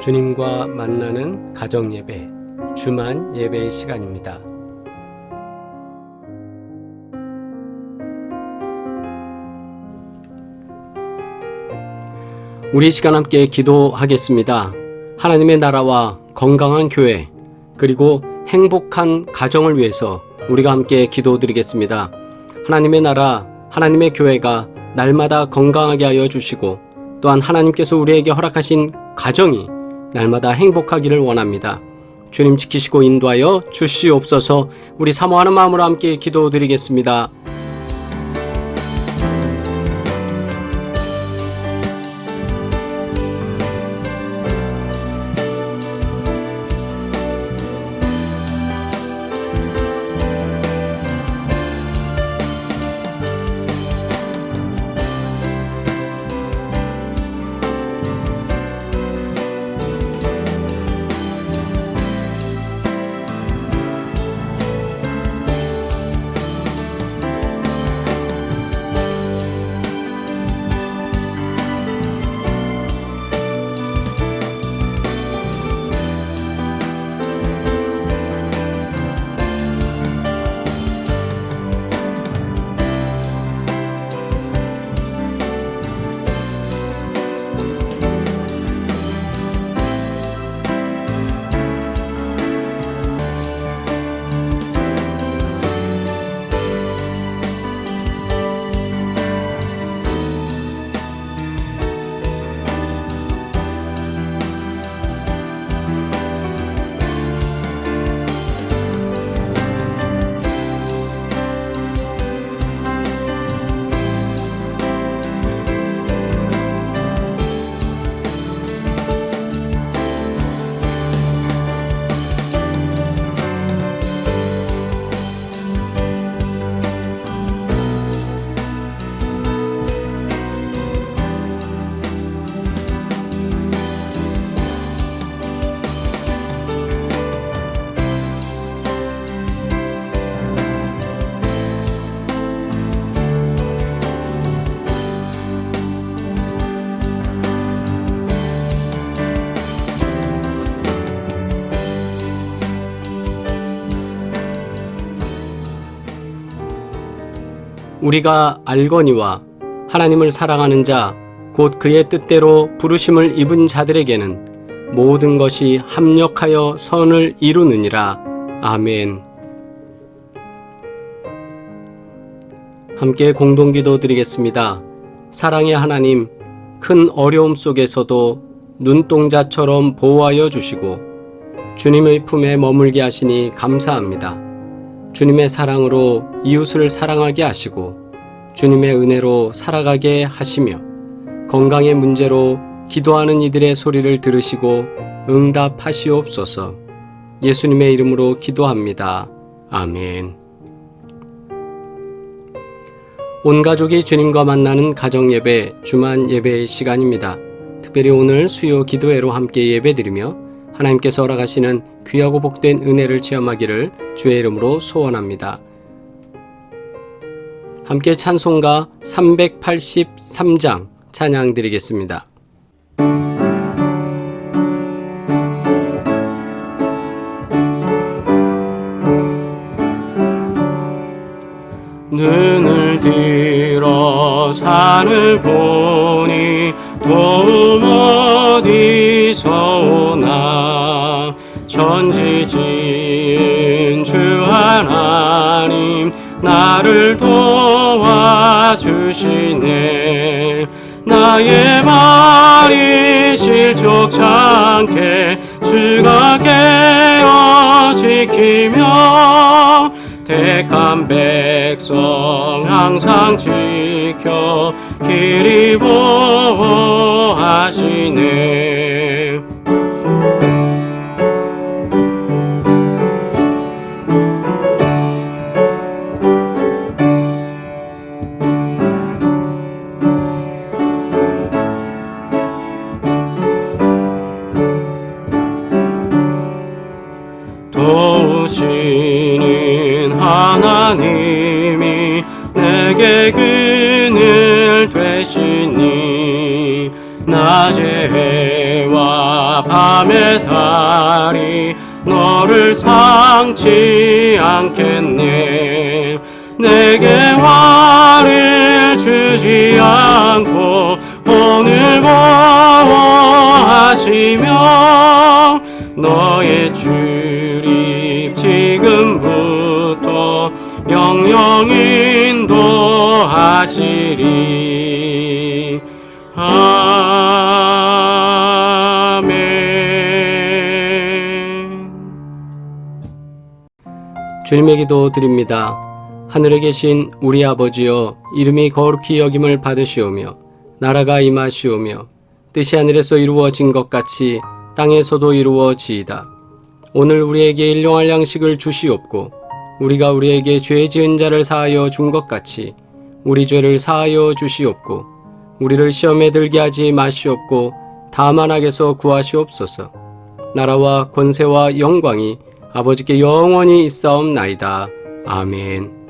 주님과 만나는 가정예배, 주만 예배의 시간입니다. 우리 시간 함께 기도하겠습니다. 하나님의 나라와 건강한 교회, 그리고 행복한 가정을 위해서 우리가 함께 기도드리겠습니다. 하나님의 나라, 하나님의 교회가 날마다 건강하게 하여 주시고, 또한 하나님께서 우리에게 허락하신 가정이 날마다 행복하기를 원합니다. 주님 지키시고 인도하여 주시옵소서. 우리 사모하는 마음으로 함께 기도드리겠습니다. 우리가 알거니와 하나님을 사랑하는 자, 곧 그의 뜻대로 부르심을 입은 자들에게는 모든 것이 합력하여 선을 이루느니라. 아멘. 함께 공동기도 드리겠습니다. 사랑의 하나님, 큰 어려움 속에서도 눈동자처럼 보호하여 주시고 주님의 품에 머물게 하시니 감사합니다. 주님의 사랑으로 이웃을 사랑하게 하시고 주님의 은혜로 살아가게 하시며 건강의 문제로 기도하는 이들의 소리를 들으시고 응답하시옵소서. 예수님의 이름으로 기도합니다. 아멘. 온 가족이 주님과 만나는 가정예배, 주만 예배의 시간입니다. 특별히 오늘 수요 기도회로 함께 예배드리며 하나님께서 허락하시는 귀하고 복된 은혜를 체험하기를 주의 이름으로 소원합니다. 함께 찬송가 383장 찬양 드리겠습니다. 눈을 들어 산을 보니 도움 어디서 오나. 천지 지은 주 하나님 나를 도와주시네. 나의 말이 실족치 않게 주가 깨어 지키며 택한 백성 항상 지켜 길이 보호하시네. 도우시는 하나님이 내게 그늘 되시니 낮의 해와 밤의 달이 너를 상치 않겠네. 내게 화를 주지 않고 오늘 보호하시며 너의 출입 지금부터 영영 인도하시리. 아멘. 주님의 기도 드립니다. 하늘에 계신 우리 아버지여, 이름이 거룩히 여김을 받으시오며 나라가 임하시오며 뜻이 하늘에서 이루어진 것 같이 땅에서도 이루어지이다. 오늘 우리에게 일용할 양식을 주시옵고 우리가 우리에게 죄 지은 자를 사하여 준 것 같이 우리 죄를 사하여 주시옵고 우리를 시험에 들게 하지 마시옵고 다만 악에서 구하시옵소서. 나라와 권세와 영광이 아버지께 영원히 있사옵나이다. 아멘.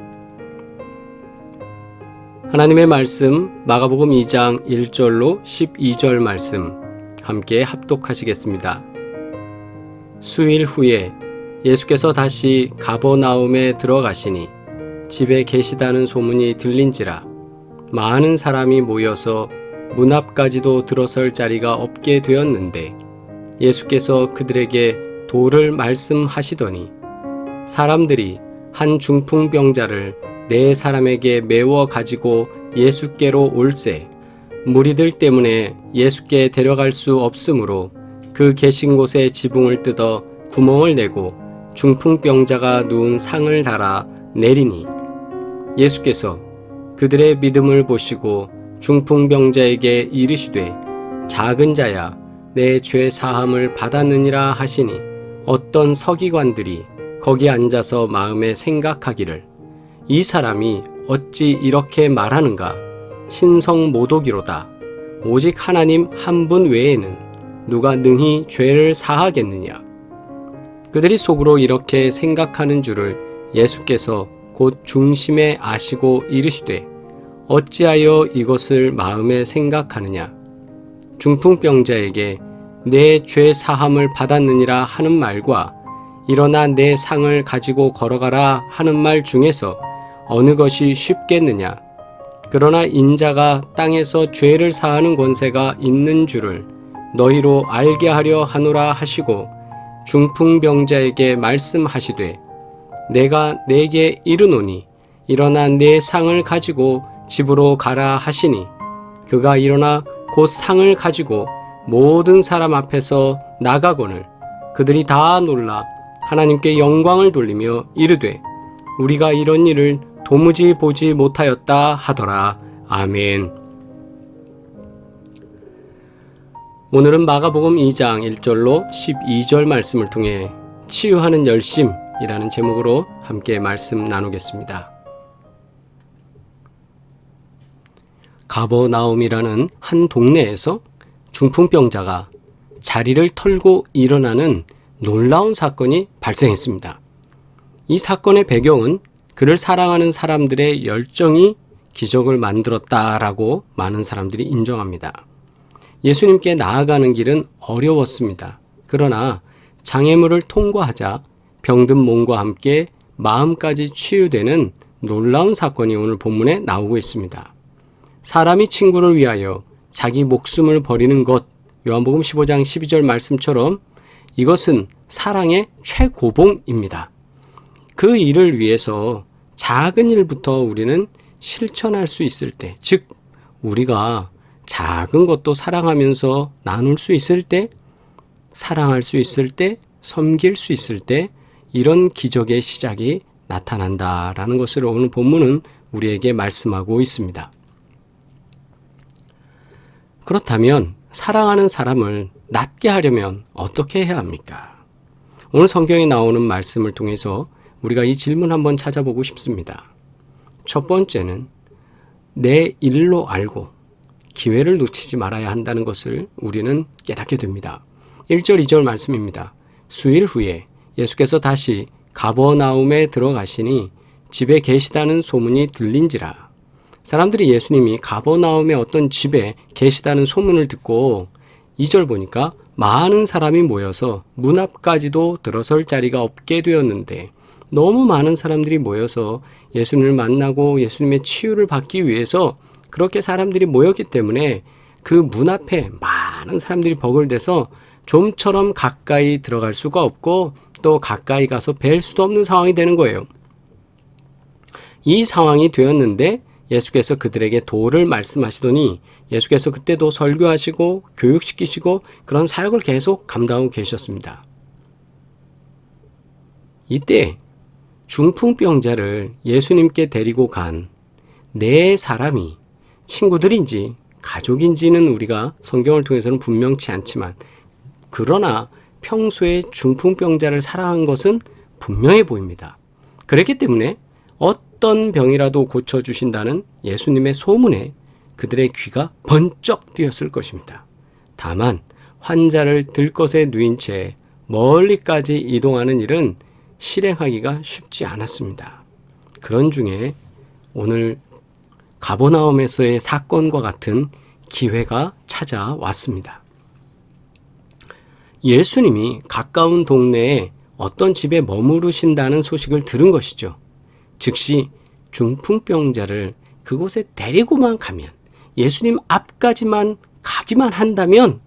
하나님의 말씀 마가복음 2장 1절로 12절 말씀 함께 합독하시겠습니다. 수일 후에 예수께서 다시 가버나움에 들어가시니 집에 계시다는 소문이 들린지라 많은 사람이 모여서 문 앞까지도 들어설 자리가 없게 되었는데 예수께서 그들에게 도를 말씀하시더니 사람들이 한 중풍병자를 네 사람에게 메워 가지고 예수께로 올세 무리들 때문에 예수께 데려갈 수 없으므로 그 계신 곳에 지붕을 뜯어 구멍을 내고 중풍병자가 누운 상을 달아 내리니 예수께서 그들의 믿음을 보시고 중풍병자에게 이르시되 작은 자야 내 죄 사함을 받았느니라 하시니 어떤 서기관들이 거기 앉아서 마음에 생각하기를 이 사람이 어찌 이렇게 말하는가? 신성모독이로다. 오직 하나님 한 분 외에는 누가 능히 죄를 사하겠느냐? 그들이 속으로 이렇게 생각하는 줄을 예수께서 곧 중심에 아시고 이르시되 어찌하여 이것을 마음에 생각하느냐? 중풍병자에게 내 죄 사함을 받았느니라 하는 말과 일어나 내 상을 가지고 걸어가라 하는 말 중에서 어느 것이 쉽겠느냐? 그러나 인자가 땅에서 죄를 사하는 권세가 있는 줄을 너희로 알게 하려 하노라 하시고 중풍병자에게 말씀하시되 내가 네게 이르노니 일어나 내 상을 가지고 집으로 가라 하시니 그가 일어나 곧 상을 가지고 모든 사람 앞에서 나가거늘 그들이 다 놀라 하나님께 영광을 돌리며 이르되 우리가 이런 일을 도무지 보지 못하였다 하더라. 아멘. 오늘은 마가복음 2장 1절로 12절 말씀을 통해 치유하는 열심이라는 제목으로 함께 말씀 나누겠습니다. 가버나움이라는 한 동네에서 중풍병자가 자리를 털고 일어나는 놀라운 사건이 발생했습니다. 이 사건의 배경은 그를 사랑하는 사람들의 열정이 기적을 만들었다라고 많은 사람들이 인정합니다. 예수님께 나아가는 길은 어려웠습니다. 그러나 장애물을 통과하자 병든 몸과 함께 마음까지 치유되는 놀라운 사건이 오늘 본문에 나오고 있습니다. 사람이 친구를 위하여 자기 목숨을 버리는 것, 요한복음 15장 12절 말씀처럼 이것은 사랑의 최고봉입니다. 그 일을 위해서 작은 일부터 우리는 실천할 수 있을 때, 즉 우리가 작은 것도 사랑하면서 나눌 수 있을 때, 사랑할 수 있을 때, 섬길 수 있을 때 이런 기적의 시작이 나타난다라는 것을 오늘 본문은 우리에게 말씀하고 있습니다. 그렇다면 사랑하는 사람을 낫게 하려면 어떻게 해야 합니까? 오늘 성경에 나오는 말씀을 통해서 우리가 이 질문 한번 찾아보고 싶습니다. 첫 번째는 내 일로 알고 기회를 놓치지 말아야 한다는 것을 우리는 깨닫게 됩니다. 1절 2절 말씀입니다. 수일 후에 예수께서 다시 가버나움에 들어가시니 집에 계시다는 소문이 들린지라 사람들이 예수님이 가버나움의 어떤 집에 계시다는 소문을 듣고 2절 보니까 많은 사람이 모여서 문 앞까지도 들어설 자리가 없게 되었는데, 너무 많은 사람들이 모여서 예수님을 만나고 예수님의 치유를 받기 위해서 그렇게 사람들이 모였기 때문에 그 문 앞에 많은 사람들이 버글대서 좀처럼 가까이 들어갈 수가 없고 또 가까이 가서 뵐 수도 없는 상황이 되는 거예요. 이 상황이 되었는데 예수께서 그들에게 도를 말씀하시더니 예수께서 그때도 설교하시고 교육시키시고 그런 사역을 계속 감당하고 계셨습니다. 이때 중풍병자를 예수님께 데리고 간 네 사람이 친구들인지 가족인지는 우리가 성경을 통해서는 분명치 않지만, 그러나 평소에 중풍병자를 사랑한 것은 분명해 보입니다. 그랬기 때문에 어떤 병이라도 고쳐주신다는 예수님의 소문에 그들의 귀가 번쩍 뛰었을 것입니다. 다만 환자를 들것에 누인 채 멀리까지 이동하는 일은 실행하기가 쉽지 않았습니다. 그런 중에 오늘 가버나움에서의 사건과 같은 기회가 찾아왔습니다. 예수님이 가까운 동네에 어떤 집에 머무르신다는 소식을 들은 것이죠. 즉시 중풍병자를 그곳에 데리고만 가면, 예수님 앞까지만 가기만 한다면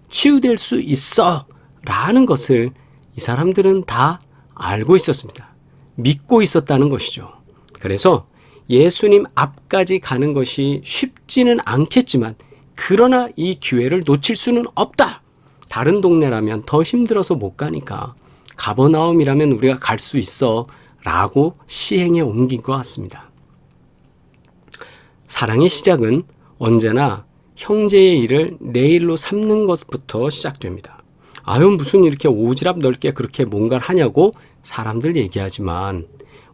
치유될 수 있어 라는 것을 이 사람들은 다 알고 있었습니다. 믿고 있었다는 것이죠. 그래서 예수님 앞까지 가는 것이 쉽지는 않겠지만, 그러나 이 기회를 놓칠 수는 없다. 다른 동네라면 더 힘들어서 못 가니까 가버나움이라면 우리가 갈 수 있어 라고 시행에 옮긴 것 같습니다. 사랑의 시작은 언제나 형제의 일을 내 일로 삼는 것부터 시작됩니다. 아유, 무슨 이렇게 오지랖 넓게 그렇게 뭔가를 하냐고 사람들 얘기하지만,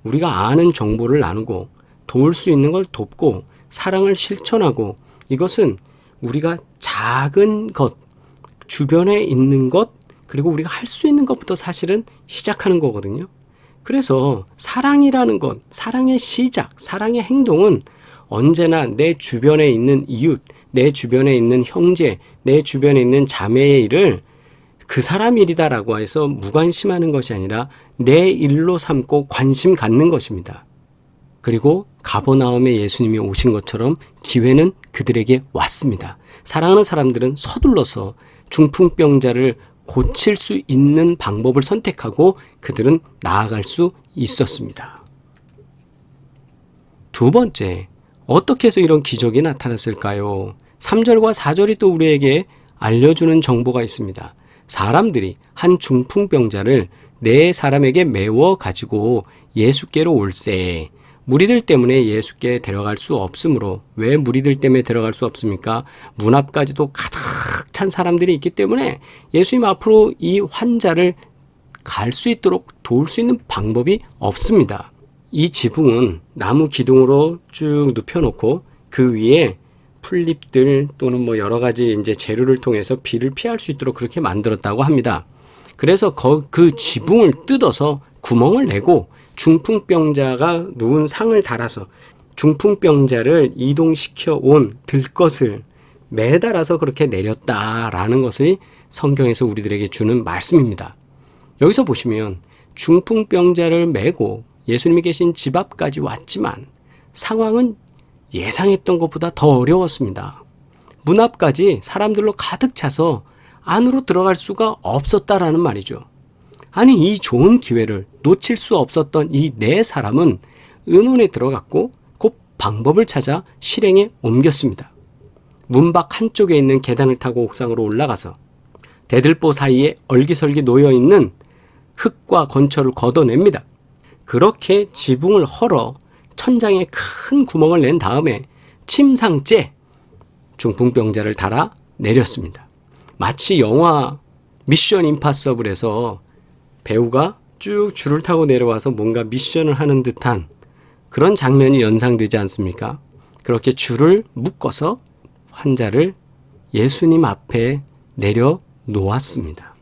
우리가 아는 정보를 나누고 도울 수 있는 걸 돕고 사랑을 실천하고, 이것은 우리가 작은 것, 주변에 있는 것, 그리고 우리가 할 수 있는 것부터 사실은 시작하는 거거든요. 그래서 사랑이라는 것, 사랑의 시작, 사랑의 행동은 언제나 내 주변에 있는 이웃, 내 주변에 있는 형제, 내 주변에 있는 자매의 일을 그 사람 일이다라고 해서 무관심하는 것이 아니라 내 일로 삼고 관심 갖는 것입니다. 그리고 가버나움에 예수님이 오신 것처럼 기회는 그들에게 왔습니다. 사랑하는 사람들은 서둘러서 중풍병자를 고칠 수 있는 방법을 선택하고 그들은 나아갈 수 있었습니다. 두 번째, 어떻게 해서 이런 기적이 나타났을까요? 3절과 4절이 또 우리에게 알려주는 정보가 있습니다. 사람들이 한 중풍병자를 네 사람에게 메워 가지고 예수께로 올세. 무리들 때문에 예수께 데려갈 수 없으므로. 왜 무리들 때문에 데려갈 수 없습니까? 문 앞까지도 가득 찬 사람들이 있기 때문에 예수님 앞으로 이 환자를 갈 수 있도록 도울 수 있는 방법이 없습니다. 이 지붕은 나무 기둥으로 쭉 눕혀놓고 그 위에 풀잎들 또는 뭐 여러 가지 이제 재료를 통해서 비를 피할 수 있도록 그렇게 만들었다고 합니다. 그래서 그 지붕을 뜯어서 구멍을 내고 중풍병자가 누운 상을 달아서 중풍병자를 이동시켜 온 들것을 매달아서 그렇게 내렸다라는 것을 성경에서 우리들에게 주는 말씀입니다. 여기서 보시면 중풍병자를 메고 예수님이 계신 집 앞까지 왔지만 상황은 예상했던 것보다 더 어려웠습니다. 문 앞까지 사람들로 가득 차서 안으로 들어갈 수가 없었다라는 말이죠. 아니, 이 좋은 기회를 놓칠 수 없었던 이 네 사람은 의논에 들어갔고 곧 방법을 찾아 실행에 옮겼습니다. 문밖 한쪽에 있는 계단을 타고 옥상으로 올라가서 대들보 사이에 얼기설기 놓여있는 흙과 건초를 걷어냅니다. 그렇게 지붕을 헐어 천장에 큰 구멍을 낸 다음에 침상째 중풍병자를 달아 내렸습니다. 마치 영화 미션 임파서블에서 배우가 쭉 줄을 타고 내려와서 뭔가 미션을 하는 듯한 그런 장면이 연상되지 않습니까? 그렇게 줄을 묶어서 환자를 예수님 앞에 내려놓았습니다.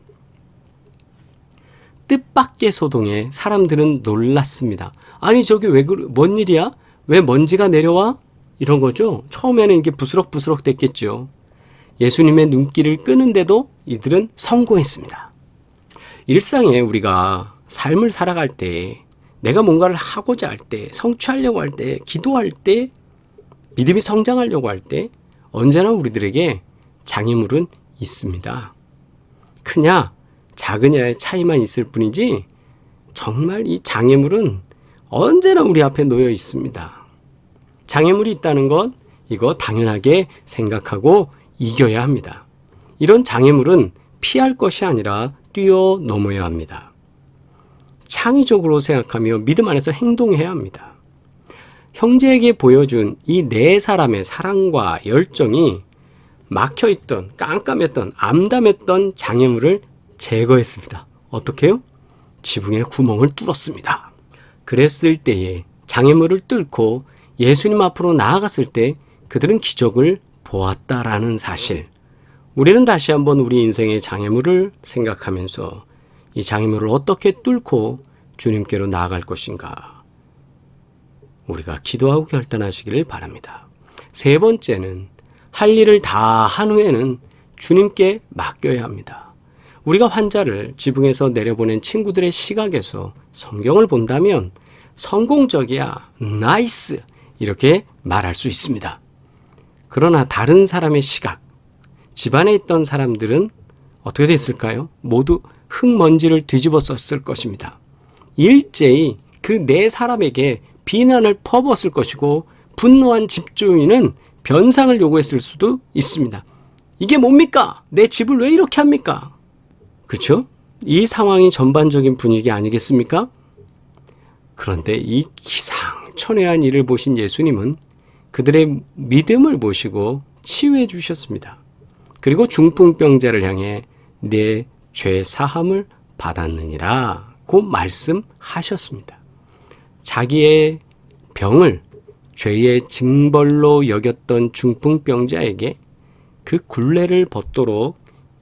뜻밖의 소동에 사람들은 놀랐습니다. 아니, 저기 뭔 일이야? 왜 먼지가 내려와? 이런 거죠. 처음에는 이게 부스럭부스럭 됐겠죠. 예수님의 눈길을 끄는데도 이들은 성공했습니다. 일상에 우리가 삶을 살아갈 때, 내가 뭔가를 하고자 할 때, 성취하려고 할 때, 기도할 때, 믿음이 성장하려고 할 때 언제나 우리들에게 장애물은 있습니다. 크냐 작으냐의 차이만 있을 뿐이지 정말 이 장애물은 언제나 우리 앞에 놓여 있습니다. 장애물이 있다는 건 이거 당연하게 생각하고 이겨야 합니다. 이런 장애물은 피할 것이 아니라 뛰어넘어야 합니다. 창의적으로 생각하며 믿음 안에서 행동해야 합니다. 형제에게 보여준 이 네 사람의 사랑과 열정이 막혀있던, 깜깜했던, 암담했던 장애물을 제거했습니다. 어떻게요? 지붕에 구멍을 뚫었습니다. 그랬을 때에 장애물을 뚫고 예수님 앞으로 나아갔을 때 그들은 기적을 보았다라는 사실. 우리는 다시 한번 우리 인생의 장애물을 생각하면서 이 장애물을 어떻게 뚫고 주님께로 나아갈 것인가 우리가 기도하고 결단하시기를 바랍니다. 세 번째는 할 일을 다 한 후에는 주님께 맡겨야 합니다. 우리가 환자를 지붕에서 내려보낸 친구들의 시각에서 성경을 본다면 성공적이야, 나이스 이렇게 말할 수 있습니다. 그러나 다른 사람의 시각, 집안에 있던 사람들은 어떻게 됐을까요? 모두 흙먼지를 뒤집어 썼을 것입니다. 일제히 그 네 사람에게 비난을 퍼붓을 것이고 분노한 집주인은 변상을 요구했을 수도 있습니다. 이게 뭡니까? 내 집을 왜 이렇게 합니까? 그렇죠? 이 상황이 전반적인 분위기 아니겠습니까? 그런데 이 기상천외한 일을 보신 예수님은 그들의 믿음을 보시고 치유해 주셨습니다. 그리고 중풍병자를 향해 내 죄 사함을 받았느니라고 말씀하셨습니다. 자기의 병을 죄의 징벌로 여겼던 중풍병자에게 그 굴레를 벗도록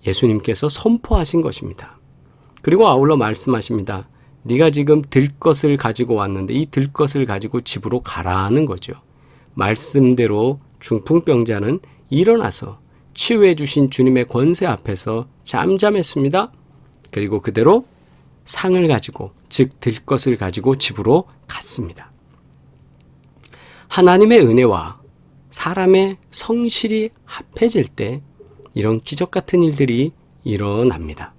예수님께서 선포하신 것입니다. 그리고 아울러 말씀하십니다. 네가 지금 들 것을 가지고 왔는데 이 들 것을 가지고 집으로 가라는 거죠. 말씀대로 중풍병자는 일어나서 치유해 주신 주님의 권세 앞에서 잠잠했습니다. 그리고 그대로 상을 가지고, 즉 들 것을 가지고 집으로 갔습니다. 하나님의 은혜와 사람의 성실이 합해질 때 이런 기적 같은 일들이 일어납니다.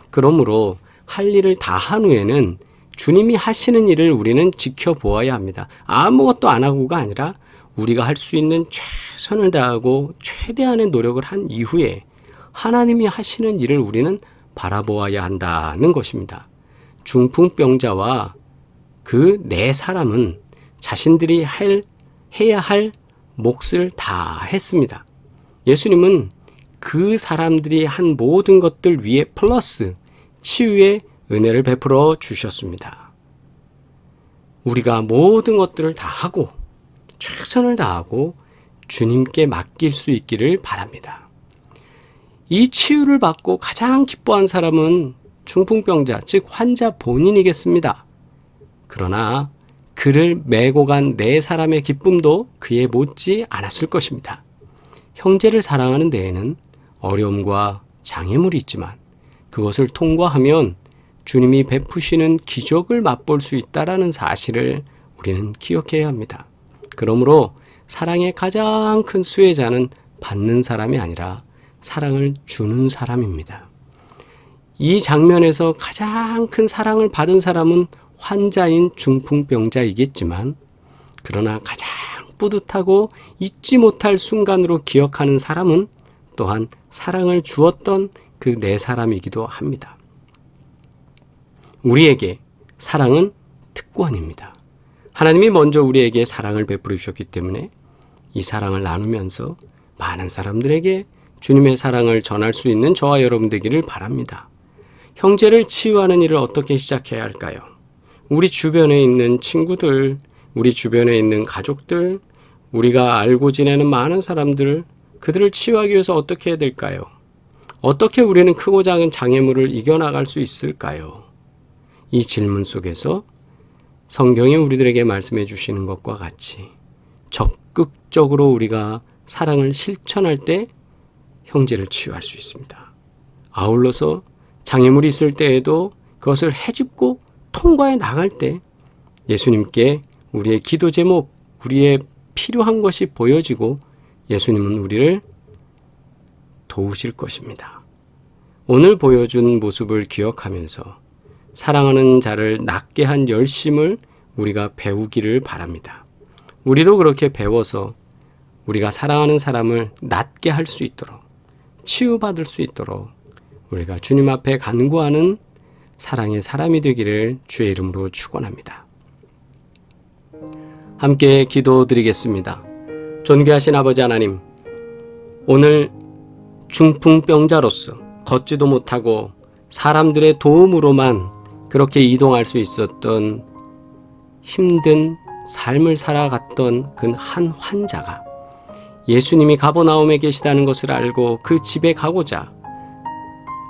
그러므로 할 일을 다 한 후에는 주님이 하시는 일을 우리는 지켜보아야 합니다. 아무것도 안 하고가 아니라 우리가 할 수 있는 최선을 다하고 최대한의 노력을 한 이후에 하나님이 하시는 일을 우리는 바라보아야 한다는 것입니다. 중풍병자와 그 네 사람은 자신들이 해야 할 몫을 다 했습니다. 예수님은 그 사람들이 한 모든 것들 위에 플러스 치유의 은혜를 베풀어 주셨습니다. 우리가 모든 것들을 다 하고 최선을 다하고 주님께 맡길 수 있기를 바랍니다. 이 치유를 받고 가장 기뻐한 사람은 중풍병자, 즉 환자 본인이겠습니다. 그러나 그를 메고 간 네 사람의 기쁨도 그에 못지 않았을 것입니다. 형제를 사랑하는 데에는 어려움과 장애물이 있지만 그것을 통과하면 주님이 베푸시는 기적을 맛볼 수 있다는 사실을 우리는 기억해야 합니다. 그러므로 사랑의 가장 큰 수혜자는 받는 사람이 아니라 사랑을 주는 사람입니다. 이 장면에서 가장 큰 사랑을 받은 사람은 환자인 중풍병자이겠지만 그러나 가장 뿌듯하고 잊지 못할 순간으로 기억하는 사람은 또한 사랑을 주었던 그 네 사람이기도 합니다. 우리에게 사랑은 특권입니다. 하나님이 먼저 우리에게 사랑을 베풀어 주셨기 때문에 이 사랑을 나누면서 많은 사람들에게 주님의 사랑을 전할 수 있는 저와 여러분 되기를 바랍니다. 형제를 치유하는 일을 어떻게 시작해야 할까요? 우리 주변에 있는 친구들, 우리 주변에 있는 가족들, 우리가 알고 지내는 많은 사람들, 그들을 치유하기 위해서 어떻게 해야 될까요? 어떻게 우리는 크고 작은 장애물을 이겨나갈 수 있을까요? 이 질문 속에서 성경이 우리들에게 말씀해 주시는 것과 같이 적극적으로 우리가 사랑을 실천할 때 형제를 치유할 수 있습니다. 아울러서 장애물이 있을 때에도 그것을 헤집고 통과해 나갈 때 예수님께 우리의 기도 제목, 우리의 필요한 것이 보여지고 예수님은 우리를 도우실 것입니다. 오늘 보여준 모습을 기억하면서 사랑하는 자를 낫게 한 열심을 우리가 배우기를 바랍니다. 우리도 그렇게 배워서 우리가 사랑하는 사람을 낫게 할 수 있도록, 치유받을 수 있도록 우리가 주님 앞에 간구하는 사랑의 사람이 되기를 주의 이름으로 축원합니다. 함께 기도드리겠습니다. 존귀하신 아버지 하나님, 오늘 중풍병자로서 걷지도 못하고 사람들의 도움으로만 그렇게 이동할 수 있었던 힘든 삶을 살아갔던 그 한 환자가 예수님이 가버나움에 계시다는 것을 알고 그 집에 가고자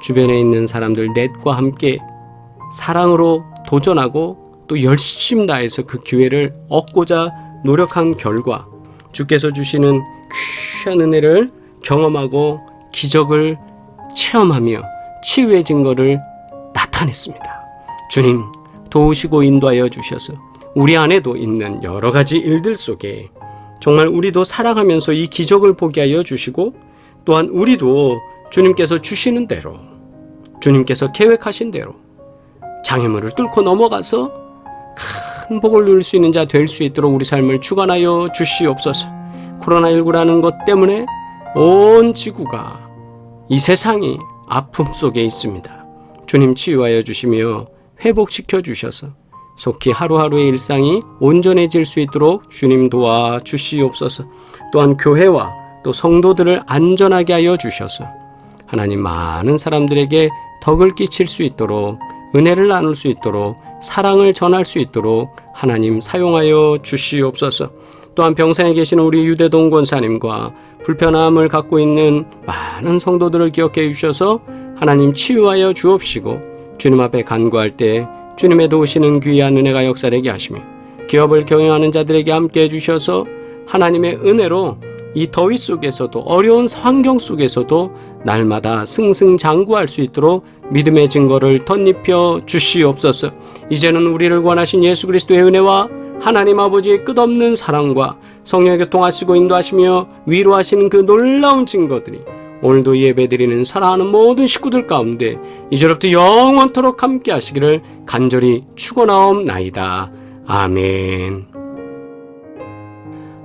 주변에 있는 사람들 넷과 함께 사랑으로 도전하고 또 열심 다해서 그 기회를 얻고자 노력한 결과 주께서 주시는 귀한 은혜를 경험하고 기적을 체험하며 치유의 증거를 나타냈습니다. 주님, 도우시고 인도하여 주셔서 우리 안에도 있는 여러 가지 일들 속에 정말 우리도 살아가면서 이 기적을 보게 하여 주시고 또한 우리도 주님께서 주시는 대로, 주님께서 계획하신 대로 장애물을 뚫고 넘어가서 큰 복을 누릴 수 있는 자 될 수 있도록 우리 삶을 주관하여 주시옵소서. 코로나19라는 것 때문에 온 지구가, 이 세상이 아픔 속에 있습니다. 주님 치유하여 주시며 회복시켜 주셔서 속히 하루하루의 일상이 온전해질 수 있도록 주님 도와 주시옵소서. 또한 교회와 또 성도들을 안전하게 하여 주셔서 하나님 많은 사람들에게 덕을 끼칠 수 있도록, 은혜를 나눌 수 있도록, 사랑을 전할 수 있도록 하나님 사용하여 주시옵소서. 또한 병상에 계시는 우리 유대동 권사님과 불편함을 갖고 있는 많은 성도들을 기억해 주셔서 하나님 치유하여 주옵시고 주님 앞에 간구할 때 주님의 도우시는 귀한 은혜가 역사되게 하시며 기업을 경영하는 자들에게 함께 해주셔서 하나님의 은혜로 이 더위 속에서도 어려운 환경 속에서도 날마다 승승장구할 수 있도록 믿음의 증거를 덧입혀 주시옵소서. 이제는 우리를 구원하신 예수 그리스도의 은혜와 하나님 아버지의 끝없는 사랑과 성령의 교통하시고 인도하시며 위로하시는 그 놀라운 증거들이 오늘도 예배드리는 사랑하는 모든 식구들 가운데 이제부터 영원토록 함께 하시기를 간절히 축원하옵나이다. 아멘.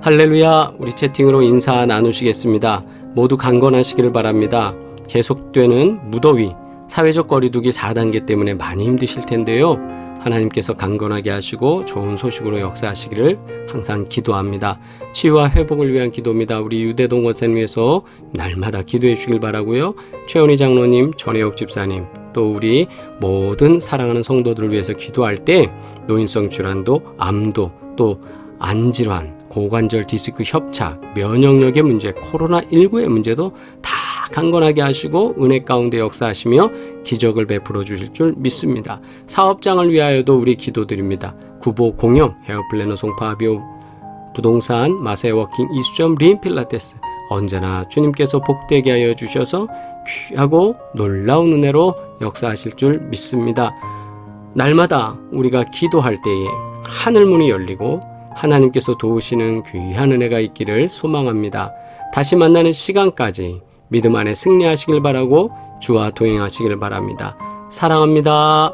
할렐루야. 우리 채팅으로 인사 나누시겠습니다. 모두 강건하시기를 바랍니다. 계속되는 무더위, 사회적 거리두기 4단계 때문에 많이 힘드실 텐데요. 하나님께서 강건하게 하시고 좋은 소식으로 역사하시기를 항상 기도합니다. 치유와 회복을 위한 기도입니다. 우리 유대동 권사님 위해서 날마다 기도해 주길 바라고요. 최원희 장로님, 전혜옥 집사님, 또 우리 모든 사랑하는 성도들을 위해서 기도할 때 노인성 질환도, 암도, 또 안질환, 고관절 디스크 협착, 면역력의 문제, 코로나19의 문제도 다 강건하게 하시고 은혜 가운데 역사하시며 기적을 베풀어 주실 줄 믿습니다. 사업장을 위하여도 우리 기도드립니다. 구보 공영, 헤어플래너 송파비오, 부동산, 마세워킹, 이수점, 리인필라테스 언제나 주님께서 복되게 하여 주셔서 귀하고 놀라운 은혜로 역사하실 줄 믿습니다. 날마다 우리가 기도할 때에 하늘문이 열리고 하나님께서 도우시는 귀한 은혜가 있기를 소망합니다. 다시 만나는 시간까지 믿음 안에 승리하시길 바라고 주와 동행하시길 바랍니다. 사랑합니다.